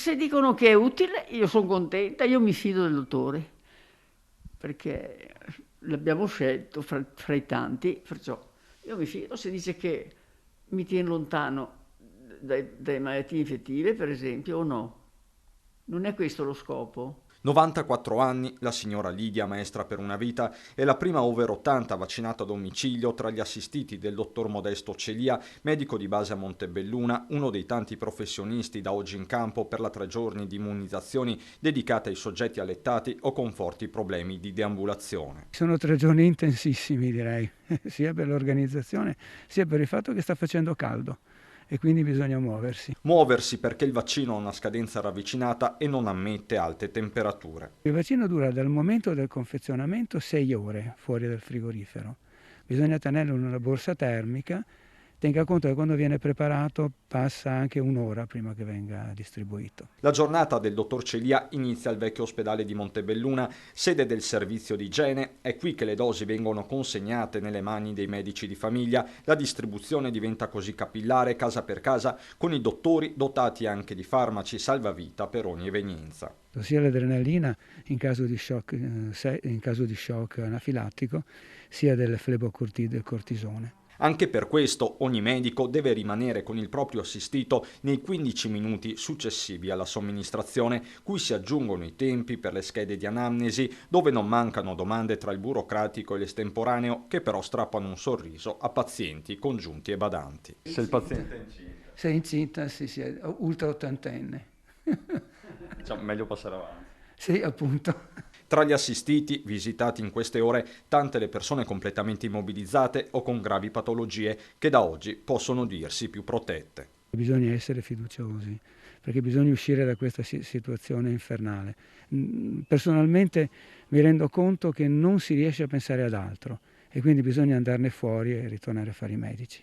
Se dicono che è utile, io sono contenta, io mi fido del dottore, perché l'abbiamo scelto fra i tanti, perciò io mi fido. Se dice che mi tiene lontano dalle malattie infettive, per esempio, o no? Non è questo lo scopo? 94 anni, la signora Lidia, maestra per una vita, è la prima over 80 vaccinata a domicilio tra gli assistiti del dottor Modesto Celia, medico di base a Montebelluna, uno dei tanti professionisti da oggi in campo per la 3 giorni di immunizzazioni dedicate ai soggetti allettati o con forti problemi di deambulazione. Sono 3 giorni intensissimi, direi, sia per l'organizzazione sia per il fatto che sta facendo caldo e quindi bisogna muoversi. Muoversi perché il vaccino ha una scadenza ravvicinata e non ammette alte temperature. Il vaccino dura dal momento del confezionamento 6 ore fuori dal frigorifero. Bisogna tenerlo in una borsa termica. Tenga conto che quando viene preparato passa anche un'ora prima che venga distribuito. La giornata del dottor Celia inizia al vecchio ospedale di Montebelluna, sede del servizio di igiene. È qui che le dosi vengono consegnate nelle mani dei medici di famiglia. La distribuzione diventa così capillare, casa per casa, con i dottori dotati anche di farmaci salvavita per ogni evenienza. Sia l'adrenalina in caso di shock, in caso di shock anafilattico, sia del flebocortisone. Anche per questo ogni medico deve rimanere con il proprio assistito nei 15 minuti successivi alla somministrazione, cui si aggiungono i tempi per le schede di anamnesi, dove non mancano domande tra il burocratico e l'estemporaneo, che però strappano un sorriso a pazienti, congiunti e badanti. Se il paziente è incinta. Se è incinta, sì, è ultra ottantenne. Diciamo, meglio passare avanti. Sì, appunto. Tra gli assistiti visitati in queste ore, tante le persone completamente immobilizzate o con gravi patologie che da oggi possono dirsi più protette. Bisogna essere fiduciosi, perché bisogna uscire da questa situazione infernale. Personalmente mi rendo conto che non si riesce a pensare ad altro e quindi bisogna andarne fuori e ritornare a fare i medici.